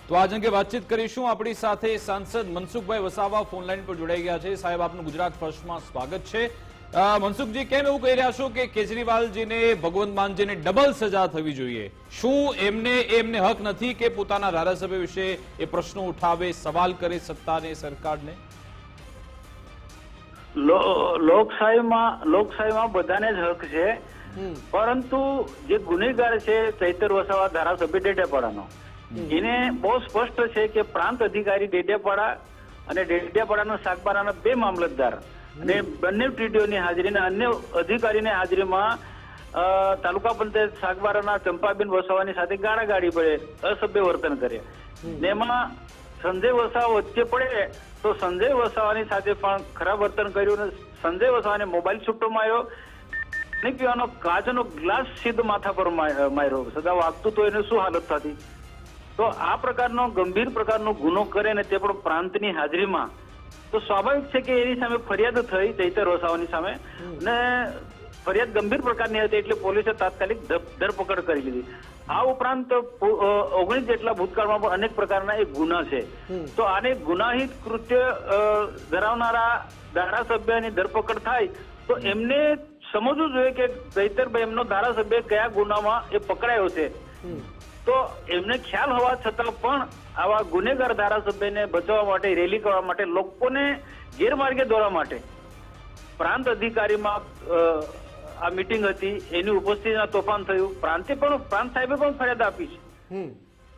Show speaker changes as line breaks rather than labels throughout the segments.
તો આજ અંગે વાતચીત કરીશું. આપણી સાથે સાંસદ મનસુખભાઈ વસાવા ફોનલાઈન પર જોડાઈ ગયા છે. સાહેબ, આપનું ગુજરાત ફર્સ્ટમાં સ્વાગત છે. મનસુખજી, કેમ એવું કહી રહ્યા છો કે કેજરીવાલજીને, ભગવંત માનજીને ડબલ સજા થવી જોઈએ? શું એમને હક નથી કે પોતાના ધારાસભ્ય વિશે એ પ્રશ્નો ઉઠાવે, સવાલ કરે સત્તાને, સરકારને?
લોકશાહીમાં બધાને જ હક છે, પરંતુ જે ગુનેગાર છે ચૈતર વસાવા ધારાસભ્ય ડેડિયાપાડાનો, એને બહુ સ્પષ્ટ છે કે પ્રાંત અધિકારી ડેડિયાપાડા અને ડેડિયાપાડાના સાગબારાના 2 મામલતદાર અને બંને ટીડીઓની હાજરીને અન્ય અધિકારીની હાજરીમાં તાલુકા પંચાયત સાગબારાના ચંપાબેન વસાવાની સાથે ગાળાગાળી પડે, અસભ્ય વર્તન કરે. એમાં સંજય વસાવા વચ્ચે પડે તો સંજય વસાવાની સાથે પણ ખરાબ વર્તન કર્યું અને સંજય વસાવાને મોબાઈલ છૂટો માર્યો અને પીવાનો કાચનો ગ્લાસ સીધો માથા પર માર્યો. સદા વાગતું તો એને શું હાલત થતી? તો આ પ્રકારનો ગંભીર પ્રકારનો ગુનો કરે ને તે પણ પ્રાંતની હાજરીમાં, તો સ્વાભાવિક છે કે એની સામે ફરિયાદ થઈ ચૈતર વસાવાની સામે, અને ફરિયાદ ગંભીર પ્રકારની હતી એટલે પોલીસે તાત્કાલિક ધરપકડ કરી લીધી. આ ઉપરાંત 19 જેટલા ભૂતકાળમાં પણ અનેક પ્રકારના એક ગુના છે. તો આને ગુનાહિત કૃત્ય ધરાવનારા ધારાસભ્યની ધરપકડ થાય તો એમને સમજવું જોઈએ કે ચૈતરભાઈ એમનો ધારાસભ્ય કયા ગુનામાં એ પકડાયો છે. તો એમને ખ્યાલ હોવા છતાં પણ આવા ગુનેગાર ધારાસભ્યને બચાવવા માટે, રેલી કરવા માટે, લોકોને ગેરમાર્ગે દોરવા માટે પ્રાંત અધિકારીમાં આ મીટિંગ હતી, એની ઉપસ્થિતિમાં તોફાન થયું. પ્રાંત સાહેબે પણ ફરિયાદ આપી છે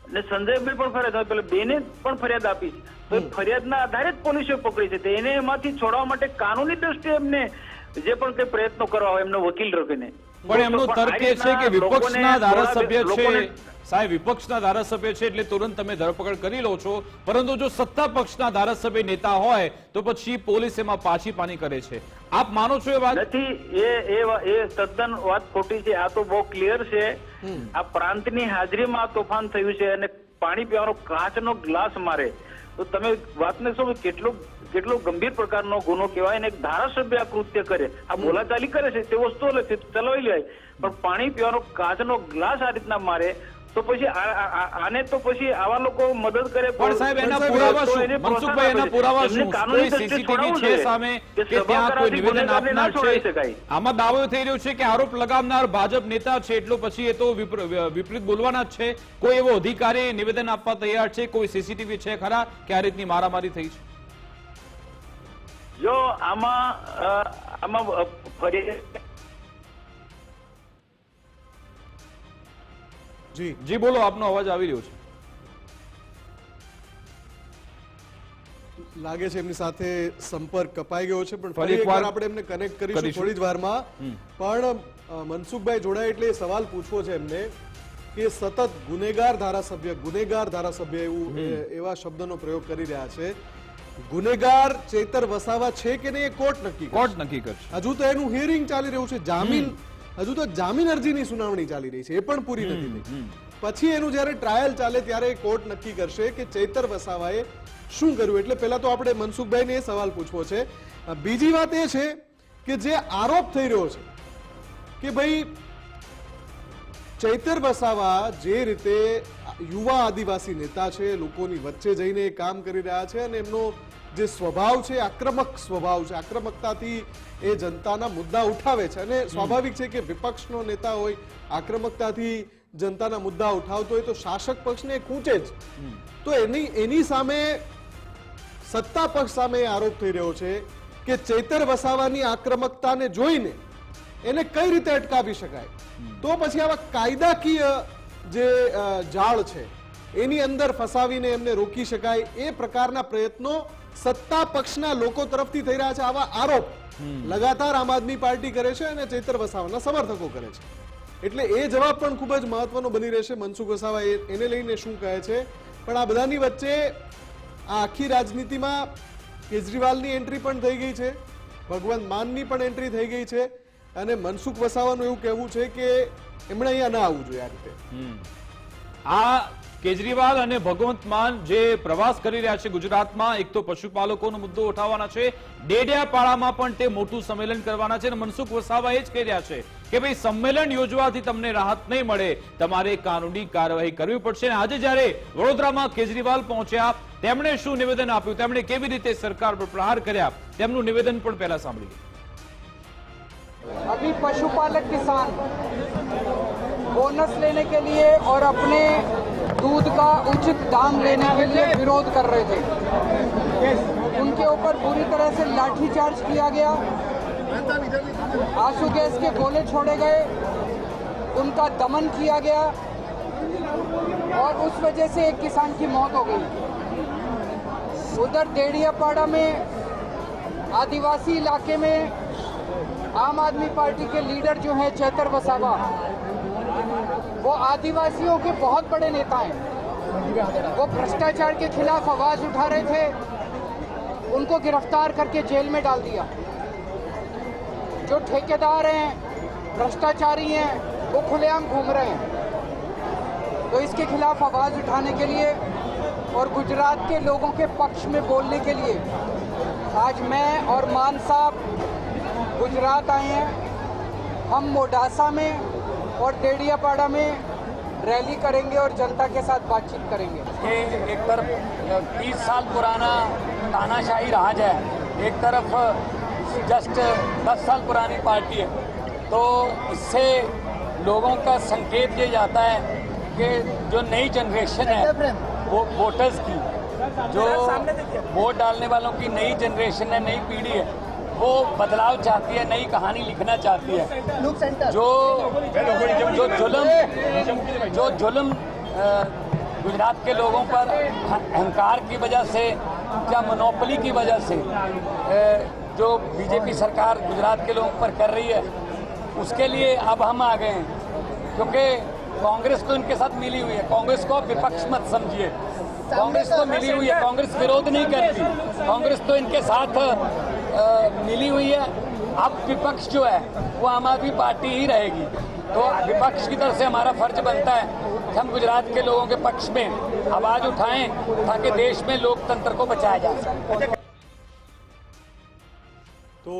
અને સંજયભાઈ પણ ફરિયાદ આપી, પેલા બેને પણ ફરિયાદ આપી છે. તો ફરિયાદના આધારે જ પોલીસે પકડી છે. તેને એમાંથી છોડવા માટે કાનૂની દ્રષ્ટિએ એમને જે પણ કઈ પ્રયત્નો કરવા હોય એમનો વકીલ રખીને,
પણ એમનો તર્ક એ છે કે વિપક્ષના ધારાસભ્ય છે, સાહેબ, વિપક્ષના ધારાસભ્ય છે એટલે તુરંત તમે ધરપકડ કરી લો છો, પરંતુ જો સત્તા પક્ષના ધારાસભ્ય નેતા હોય તો પછી પોલીસ એમાં પાછી પાની કરે છે. આપ માનો છો એ વાત?
નથી, એ તદ્દન વાત ખોટી છે. આ તો બહુ ક્લિયર છે. આ પ્રાંતની હાજરીમાં તોફાન થયું છે અને પાણી પીવાનો કાચનો ગ્લાસ મારે, તો તમે વાતને શું કેટલો ગંભીર પ્રકારનો ગુનો કહેવાય ને? એક ધારાસભ્ય આ કૃત્ય કરે, આ બોલાચાલી કરે છે તે વસ્તુ ચલાવી લેવાય, પણ પાણી પીવાનો કાચનો ગ્લાસ આ રીતના મારે તો પછી આને તો પછી આવા લોકો મદદ કરે.
પણ સાહેબ, એના પુરાવા શું? મનસુખભાઈ, એના પુરાવા શું? કોઈ સીસીટીવી છે સામે કે ત્યાં કોઈ નિવેદન આપનાર છે? આમાં દાવો થઈ રહ્યો છે કે આરોપ લગાવનાર ભાજપ નેતા છે, એટલો પછી એ તો વિપરીત બોલવાના જ છે. કોઈ એવો અધિકારી નિવેદન આપવા તૈયાર છે? કોઈ સીસીટીવી છે ખરા કે આ રીતની મારામારી થઈ છે?
જો આમાં
જી બોલો, આપનો અવાજ આવી રહ્યો છે.
લાગે છે એમની સાથે સંપર્ક કપાઈ ગયો છે, પણ ફરી એકવાર આપણે એમને કનેક્ટ કરીશું થોડી જ વારમાં. પણ મનસુખભાઈ જોડાય એટલે સવાલ પૂછવો છે એમને કે સતત ગુનેગાર ધારાસભ્ય એવા શબ્દનો પ્રયોગ કરી રહ્યા છે. ગુનેગાર ચૈતર વસાવા છે કે નહીં એ કોર્ટ નક્કી કરશે. હજુ તો એનું હિયરિંગ ચાલી રહ્યું છે. હજુ તો જામીન અરજીની સુનાવણી ચાલી રહી છે, એ પણ પૂરી નથી થઈ. પછી એનું જયારે ટ્રાયલ ચાલે ત્યારે કોર્ટ નક્કી કરશે કે ચૈતર વસાવાએ શું કર્યું. એટલે પહેલા તો આપણે મનસુખભાઈને એ સવાલ પૂછવો છે. બીજી વાત એ છે કે જે આરોપ થઈ રહ્યો છે કે ભાઈ ચૈતર વસાવા જે રીતે યુવા આદિવાસી નેતા છે, લોકોની વચ્ચે જઈને કામ કરી રહ્યા છે અને એમનો જે સ્વભાવ છે, આક્રમક સ્વભાવ છે, આક્રમકતાથી એ જનતાના મુદ્દા ઉઠાવે છે. અને સ્વાભાવિક છે કે વિપક્ષનો નેતા હોય, આક્રમકતાથી જનતાના મુદ્દા ઉઠાવતો હોય તો શાસક પક્ષને ખૂંચે જ. તો એની સામે સત્તા પક્ષ સામે આરોપ થઈ રહ્યો છે કે ચૈતર વસાવાની આક્રમકતાને જોઈને એને કઈ રીતે અટકાવી શકાય. તો પછી આવા કાયદાકીય જે જાળ છે એની અંદર ફસાવીને એમને રોકી શકાય, એ પ્રકારના પ્રયત્નો સત્તા પક્ષના લોકો તરફથી થઈ રહ્યા છે. આવા આરોપ લગાતાર આમ આદમી પાર્ટી કરે છે અને ચૈતર વસાવાના સમર્થકો કરે છે. એટલે એ જવાબ પણ ખૂબ જ મહત્વનો બની રહેશે. મનસુખ વસાવા એને લઈને શું કહે છે? પણ આ બધાની વચ્ચે આ આખી રાજનીતિમાં કેજરીવાલની એન્ટ્રી પણ થઈ ગઈ છે, ભગવંત માનની પણ એન્ટ્રી થઈ ગઈ છે, અને મનસુખ વસાવાનું એવું કહેવું છે કે એમણે અહીંયા ના આવવું જોઈએ. આ રીતે
આ કેજરીવાલ અને ભગવંત માન જે પ્રવાસ કરી રહ્યા છે ગુજરાતમાં, એક તો પશુપાલકોનો મુદ્દો ઉઠાવવાના છે, ડેડિયાપાડામાં પણ તે મોટું સંમેલન કરવાના છે અને મનસુખ વસાવા એ જ કહી રહ્યા છે કે ભાઈ સંમેલન યોજવાથી તમને રાહત નહીં મળે, તમારે કાનૂની કાર્યવાહી કરવી પડશે. અને આજે જ્યારે વડોદરામાં કેજરીવાલ પહોંચ્યા, તેમણે શું નિવેદન આપ્યું, તેમણે કેવી રીતે સરકાર પર પ્રહાર કર્યા, તેમનું નિવેદન પણ પહેલા સાંભળીએ.
अभी पशुपालक किसान बोनस लेने के लिए और अपने दूध का उचित दाम लेने के लिए विरोध कर रहे थे. उनके ऊपर पूरी तरह से लाठीचार्ज किया गया, आंसू गैस के गोले छोड़े गए, उनका दमन किया गया और उस वजह से एक किसान की मौत हो गई. उधर डेडियापाड़ा में आदिवासी इलाके में आम आदमी पार्टी के लीडर जो हैं चैतर वसावा, वो आदिवासियों के बहुत बड़े नेता हैं. वो भ्रष्टाचार के खिलाफ आवाज उठा रहे थे, उनको गिरफ्तार करके जेल में डाल दिया. जो ठेकेदार हैं, भ्रष्टाचारी हैं, वो खुलेआम घूम रहे हैं. तो इसके खिलाफ आवाज उठाने के लिए और गुजरात के लोगों के पक्ष में बोलने के लिए आज मैं और मान साहब गुजरात आए हैं. हम मोडासा में और डेडियापाड़ा में रैली करेंगे और जनता के साथ बातचीत करेंगे.
एक तरफ 30 साल पुराना तानाशाही राज है, एक तरफ जस्ट 10 साल पुरानी पार्टी है. तो इससे लोगों का संकेत ये जाता है कि जो नई जनरेशन है वो वोटर्स की, जो वोट डालने वालों की नई जनरेशन है, नई पीढ़ी है, वो बदलाव चाहती है, नई कहानी लिखना चाहती है. जो जुल्म गुजरात के लोगों पर अहंकार की वजह से या मोनोपोली की वजह से जो बीजेपी सरकार गुजरात के लोगों पर कर रही है, उसके लिए अब हम आ गए हैं. क्योंकि कांग्रेस तो इनके साथ मिली हुई है, कांग्रेस को विपक्ष मत समझिए, कांग्रेस तो मिली हुई है, कांग्रेस विरोध नहीं करती, कांग्रेस तो इनके साथ मिली हुई है. अब विपक्ष जो है वो आम आदमी पार्टी ही रहेगी. तो विपक्ष की तरफ से हमारा फर्ज बनता है कि हम गुजरात के लोगों के पक्ष में आवाज उठाएं ताकि देश में लोकतंत्र को बचाया जा सके.
તો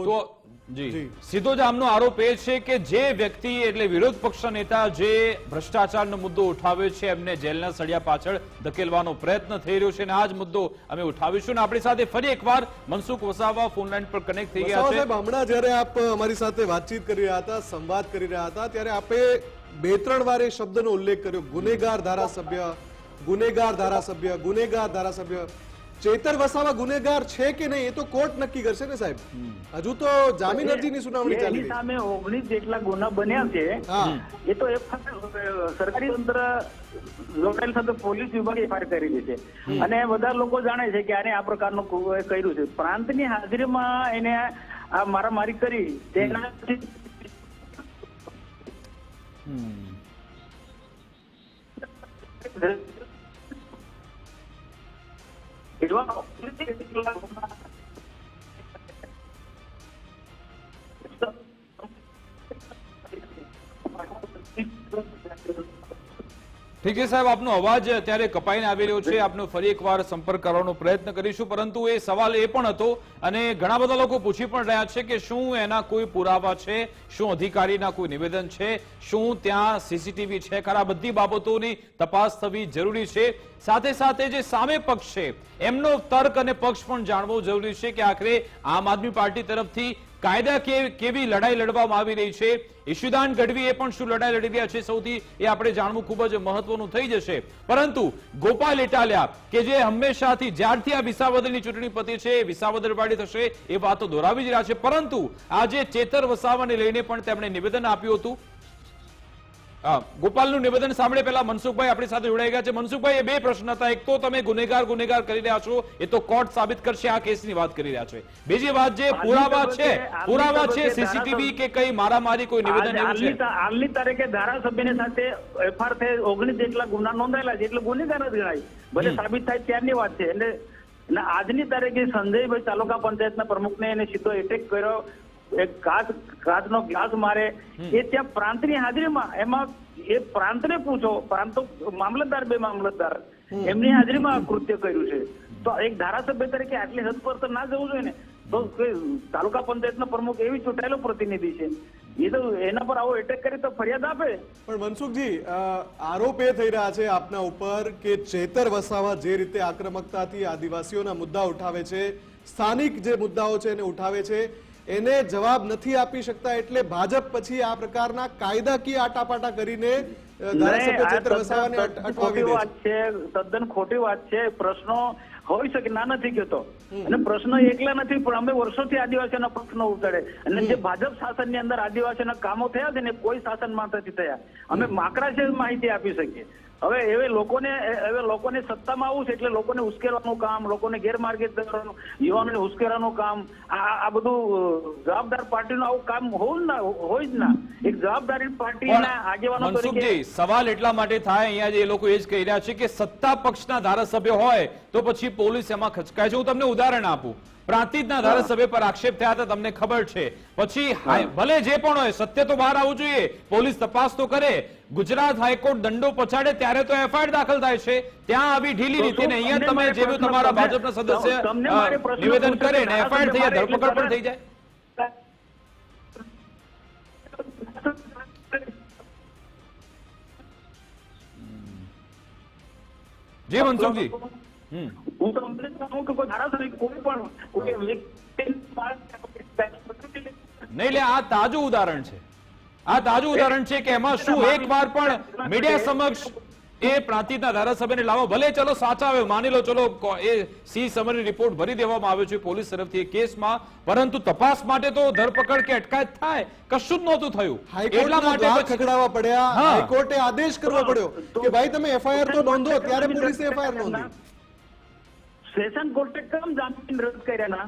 જી સીધો જ આમનો આરોપ એ છે કે જે વ્યક્તિ એટલે વિરોધ પક્ષના નેતા જે ભ્રષ્ટાચારનો મુદ્દો ઉઠાવ્યો છે એમને જેલના સળિયા પાછળ ધકેલવાનો પ્રયત્ન થઈ રહ્યો છે અને આ જ મુદ્દો અમે ઉઠાવીશું. અને આપણી સાથે ફરી એકવાર મનસુખ વસાવા ફોનલાઈન પર કનેક્ટ થઈ ગયા છે.
હમણાં જયારે આપ અમારી સાથે વાતચીત કરી રહ્યા હતા, સંવાદ કરી રહ્યા હતા, ત્યારે આપે 2-3 વાર એ શબ્દનો ઉલ્લેખ કર્યો, ગુનેગાર ધારાસભ્ય, ગુનેગાર ધારાસભ્ય, ગુનેગાર ધારાસભ્ય. ચેતર વસાવા ગુનેગાર છે કે નહીં એ તો કોર્ટ નક્કી કરશે ને સાહેબ. હજુ તો જામીન અરજીની સુનાવણી ચાલી
એની સામે 19 જેટલા ગુના બન્યા છે. એ તો સરકારી તંત્ર લોકલ તંત્ર પોલીસ વિભાગે એફઆઈઆર કરેલી છે અને બધા લોકો જાણે છે કે આને આ પ્રકારનું કર્યું છે. પ્રાંતની હાજરીમાં એને આ મારામારી કરી તેનાથી
ઠીક છે સાહેબ, આપનો અવાજ અત્યારે કપાઈને આવી રહ્યો છે, આપનો ફરી એકવાર સંપર્ક કરવાનો પ્રયત્ન કરીશું. પરંતુ એ સવાલ એ પણ હતો અને ઘણા બધા લોકો પૂછી પણ રહ્યા છે કે શું એના કોઈ પુરાવા છે, શું અધિકારીના કોઈ નિવેદન છે, શું ત્યાં સીસીટીવી છે ખરા. બધી બાબતોની તપાસ થવી જરૂરી છે. સાથે સાથે જે સામે પક્ષ છે એમનો તર્ક અને પક્ષ પણ જાણવો જરૂરી છે કે આખરે આમ આદમી પાર્ટી તરફથી કાયદા કેવી લડાઈ લડવામાં આવી રહી છે. ઈશુદાન ગઢવી એ પણ શું લડાઈ લડી રહ્યા છે સૌથી એ આપણે જાણવું ખૂબ જ મહત્વનું થઈ જશે. પરંતુ ગોપાલ ઇટાલિયા કે જે હંમેશાથી જ્યારથી આ વિસાવદરની ચૂંટણી પતી છે વિસાવદર પાર્ટી થશે એ વાતો દોરાવી જ રહ્યા છે. પરંતુ આજે ચેતર વસાવાને લઈને પણ તેમણે નિવેદન આપ્યું હતું. ગોપાલનું નિવેદન સાંભળે પહેલા મનસુખભાઈ આપણી સાથે જોડાઈ ગયા છે. મનસુખભાઈ, એ બે પ્રશ્ન હતા. એક તો તમે ગુનેગાર કરી રહ્યા છો, એ તો કોર્ટ સાબિત કરશે, આ કેસની વાત કરી રહ્યા છે. બીજી વાત જે પુરાવા છે સીસીટીવી કે કઈ મારામારી કોઈ નિવેદન એવું છે?
હાલની તારીખે ધારાસભ્યની સાથે એફઆઈઆર થઈ 19 જેટલા ગુના નોંધાયેલા છે એટલે ગુનેગાર જ ગણાય. ભલે સાબિત થાય ત્યારની વાત છે. એટલે આજની તારીખે સંજયભાઈ તાલુકા પંચાયતના પ્રમુખને એને સીધો એટેક કર્યો, એક કાચનો ગ્લાસ મારે, એ ત્યાં પ્રાંતની હાજરીમાં એમાં એ પ્રાંતને પૂછો, પ્રાંત મામલતદાર, બે મામલતદાર એમની હાજરીમાં આ કૃત્ય કર્યું છે. તો એક ધારાસભ્ય તરીકે આટલી હદ પર તો ના જવું જોઈએ ને. તો તાલુકા પંચાયતનો પ્રમુખ એવી ચૂંટાયેલો પ્રતિનિધિ છે, એ તો એના પર આવો એટેક કરી તો ફરિયાદ આપે.
પણ મનસુખજી, આરોપ એ થઈ રહ્યા છે આપના ઉપર કે ચેતર વસાવા જે રીતે આક્રમકતાથી આદિવાસીઓના મુદ્દા ઉઠાવે છે, સ્થાનિક જે મુદ્દાઓ છે એને ઉઠાવે છે, એને જવાબ નથી આપી શકતા, એટલે ભાજપ પછી આ પ્રકારના કાયદાકીય આટાપાટા કરીને ધારાસભ્ય ચેતર વસાવાને અટકાવી દે છે.
તદ્દન ખોટી વાત છે. પ્રશ્નો હોઈ શકે, ના નથી કહેતો, અને પ્રશ્ન એકલા નથી, પણ અમે વર્ષોથી આદિવાસીઓના પ્રશ્નો ઉતારે, અને જે ભાજપ શાસનની અંદર આદિવાસીઓના કામો થયા છે ને કોઈ શાસનમાં નથી થયા. અમે માકડા છે માહિતી આપી શકીએ. હવે લોકોને સત્તામાં આવવું છે એટલે લોકોને ઉશ્કેરવાનું કામ, લોકોને ગેરમાર્ગે દોરવાનું, યુવાનોને ઉશ્કેરવાનું કામ, આ બધું જવાબદાર પાર્ટીનું આવું કામ હોય જ ના. એક જવાબદારી પાર્ટીના આગેવાનો તરીકે
મનસુખજી, સવાલ એટલા માટે થાય અહીંયા જે એ લોકો એ જ કહી રહ્યા છે કે સત્તા પક્ષના ધારાસભ્ય હોય તો પછી પોલીસ એમાં ખચકાય છે. હું તમને ઉદાહરણ આપું. પ્રાંતિજના ધારાસભ્ય પર આક્ષેપ થયા હતા, તમને ખબર છે. પછી ભલે જે પણ હોય, સત્ય તો બહાર આવવું જોઈએ, પોલીસ તપાસ તો કરે. ગુજરાત હાઈકોર્ટ દંડો પછાડે ત્યારે તો એફઆઈઆર દાખલ થાય છે. ત્યાં આવી ઢીલી રીતે ને અહીંયા તમે જેવું તમારા ભાજપના સદસ્ય નિવેદન કરે ને એફઆઈઆર થઈ જાય, ધરપકડ પણ થઈ જાય. જી મનસુખજી,
હું તમને કહું કે કોઈ ધારાસભ્ય કોઈ પણ
નહીં લે, આ તાજું ઉદાહરણ છે. આ તાજું ઉદાહરણ છે કે એમાં શું એક વાર પણ મીડિયા સમક્ષ એ પ્રાંતિજના ધારાસભ્યને લાવો, ભલે ચલો સાચા આવે, માની લો, ચલો એ સી સમરી રિપોર્ટ ભરી દેવામાં આવ્યો છે પોલીસ તરફથી કેસમાં, પરંતુ તપાસ માટે તો ધરપકડ કે અટકાયત થાય, કશું જ નહોતું થયું. એટલા માટે
ખકડાવવા પડ્યા, હાઈકોર્ટે આદેશ કરવો પડ્યો કે ભાઈ તમે એફઆઈઆર તો નોંધો, ત્યારે પોલીસે એફઆઈઆર નોંધી.
સેશન કોર્ટે કેમ જામીન રદ કર્યા ના?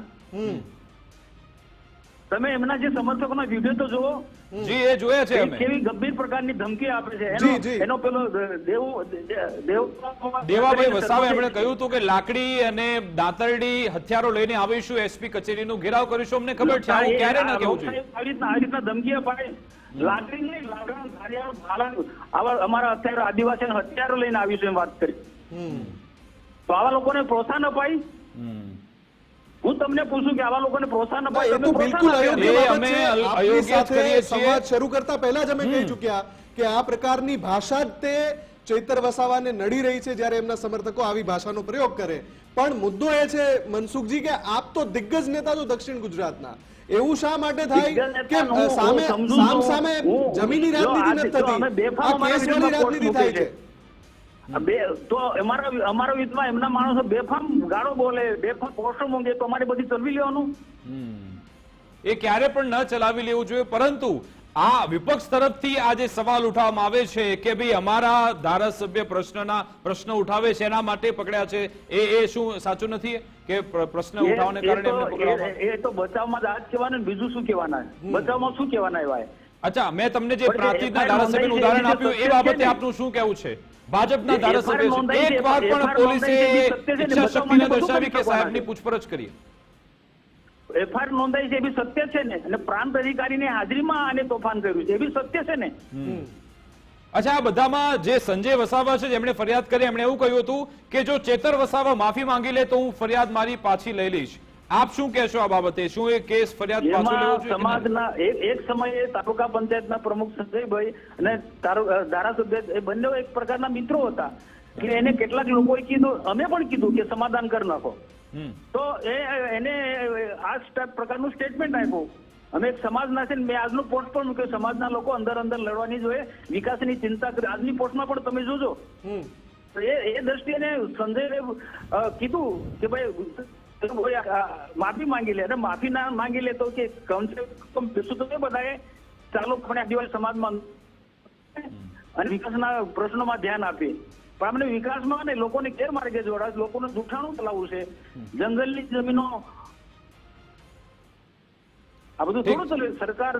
તમે એમના જે સમર્થકોના વિડીયો તો જુઓ.
જી, એ જોયા છે અમે.
કેવી ગંભીર પ્રકારની ધમકી આપે છે. એનો પેલો
દેવાભાઈ વસાવા એમણે કહ્યું હતું કે લાકડી અને દાંતરડી હથિયારો લઈને આવીશું, એસપી કચેરીનો ઘેરાવ કરીશું. અમને ખબર છે, આવું ક્યારે ના કહેવું જોઈએ.
આ રીતના ધમકી અપાય. લાકડી નહીં, લાકડા, ધારિયા, ભાલા, આવા અમારા હથિયારો, આદિવાસી હથિયારો લઈને આવીશું એમ વાત કરી. તો આવા લોકોને પ્રોત્સાહન અપાય? હું તમને પૂછું કે આવા લોકોને પ્રોત્સાહન અપાય?
સંવાદ શરૂ કરતા પહેલા જ અમે કહી ચૂક્યા કે આ પ્રકારની ભાષા જ તે ચૈતર વસાવાને નડી રહી છે જ્યારે એમના સમર્થકો આવી ભાષાનો પ્રયોગ કરે. પણ મુદ્દો એ છે મનસુખજી કે આપ તો દિગ્ગજ નેતા છો દક્ષિણ ગુજરાતના, એવું શા માટે થાય કે સામે જમીની રાજનીતિ નથી થતી, આ કેસવાળી રાજનીતિ થાય છે?
તો અમારા વિધમાં એમના માણસો બેફામ ગાળો બોલે, બેફામ પોસ્ટો મૂકે, તો અમારે બધી ચલાવી લેવાનું?
એ ક્યારે પણ ન ચલાવી લેવું જોઈએ. પરંતુ આ વિપક્ષ તરફથી આ જે સવાલ ઉઠાવવામાં આવે છે કે ભાઈ અમારા ધારાસભ્ય પ્રશ્ન ઉઠાવે છે એના માટે પકડ્યા છે, એ શું સાચું નથી કે પ્રશ્ન ઉઠાવવાને કારણે એમને પકડવામાં?
એ તો બચાવમાં જ આ જ કહેવાના, બીજું શું કહેવાના? બચાવમાં શું કહેવાના એવા?
અચ્છા, મેં તમને જે પ્રાંતિજના ધારાસભ્યનું ઉદાહરણ આપ્યું એ બાબતે આપનું શું કહેવું છે? ભાજપના ધારાસભ્ય એક વાર પણ પોલીસે ઈચ્છા શક્તિને દર્શાવી કે સાહેબની પૂછપરછ કરી?
એફઆઈઆર નોંધાઈ છે એ બી સત્ય છે ને, અને પ્રાંત અધિકારીની હાજરીમાં આને તોફાન કર્યું છે એ બી સત્ય છે ને.
અચ્છા, આ બધામાં જે સંજય વસાવા છે જેમણે ફરિયાદ કરી, એમણે એવું કહ્યું હતું કે જો ચેતર વસાવા માફી માંગી લે તો હું ફરિયાદ મારી પાછી લઈ લઈશ. આપ શું કહેશો આ બાબતે? શું એ કેસ ફરિયાદ પાછો લેવો જોઈએ?
સમાજના એક સમયે તાલુકા પંચાયતના પ્રમુખ સંજયભાઈ અને ધારાસભ્ય એ બંને એક પ્રકારના મિત્રો હતા. એટલે એને કેટલાક લોકોએ કીધું, અમે પણ કીધું કે સમાધાન કરી નાખો. તો એને આ પ્રકારનું સ્ટેટમેન્ટ આપ્યું. અમે એક સમાજના છે, મેં આજનું પોસ્ટ પણ મૂક્યું, સમાજના લોકો અંદર લડવાની જોઈએ, વિકાસની ચિંતા કરી. આજની પોસ્ટમાં પણ તમે જોજો. એ દ્રષ્ટિએ સંજયે કીધું કે ભાઈ માફી માંગી લે, અને માફી ના માંગી લે તો કે કમ સે કમ બેસું તો બધાએ ચાલો આપણે આદિવાસી સમાજમાં અને વિકાસના પ્રશ્નોમાં ધ્યાન આપીએ. પણ આપણે વિકાસમાં ને લોકોને ગેરમાર્ગે જોડાય, લોકોનું જૂઠાણું ચલાવવું છે, જંગલની જમીનો, આ બધું થોડું ચાલે.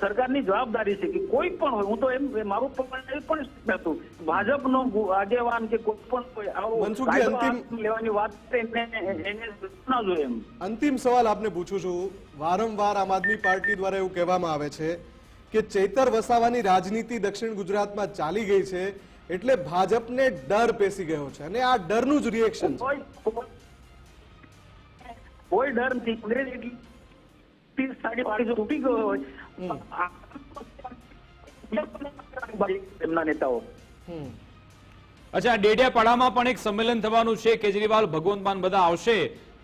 સરકારની જવાબદારી છે કે કોઈ પણ હોય, હું તો એમ મારું પણ હતું, ભાજપનો આગેવાન કે કોઈ પણ લેવાની વાત એને ના જોઈએ. એમ
અંતિમ સવાલ આપને પૂછું છું, વારંવાર આમ આદમી પાર્ટી દ્વારા એવું કહેવામાં આવે છે કે ચૈતર વસાવાની રાજનીતિ દક્ષિણ ગુજરાતમાં ચાલી ગઈ છે એટલે ભાજપને ડર પેસી ગયો છે અને આ ડરનું જ રિએક્શન છે.
કોઈ ડર નથી. કોંગ્રેસ એટલી સાડી પાડી જો તૂટી ગયો હોય એમના નેતાઓ.
અચ્છા, ડેડિયાપાડામાં પણ એક સંમેલન થવાનું છે. કેજરીવાલ, ભગવંત માન બધા આવશે,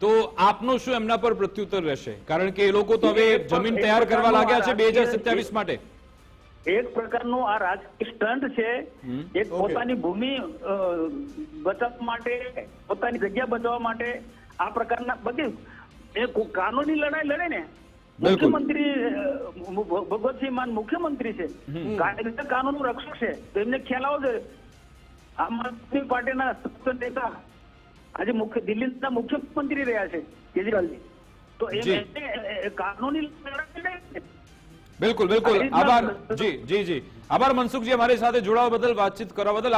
તો આપનું શું એમના પર પ્રત્યુત્તર રહેશે? કારણ કે એ લોકો તો હવે જમીન તૈયાર કરવા લાગ્યા છે 2027 માટે.
એક પ્રકારનું આ રાજકીય સ્ટન્ટ છે. એક પોતાની ભૂમિ બચાવવા માટે, પોતાની જગ્યા બચાવવા માટે આ પ્રકારના બધી એ કાનૂની લડાઈ લડે ને. મુખ્યમંત્રી ભગવતસિંહ માન મુખ્યમંત્રી છે, કાનૂનનું રક્ષક છે, તો એમને ખ્યાલ આવો છે. આમ આદમી પાર્ટીના નેતા આજે દિલ્હીના મુખ્યમંત્રી રહ્યા છે કેજરીવાલજી, તો એ કાનૂની લડાઈ.
બિલકુલ બિલકુલ, આભાર. જી જી જી, આભાર મનસુખજી અમારી સાથે જોડાવા બદલ, વાતચીત કરવા બદલ.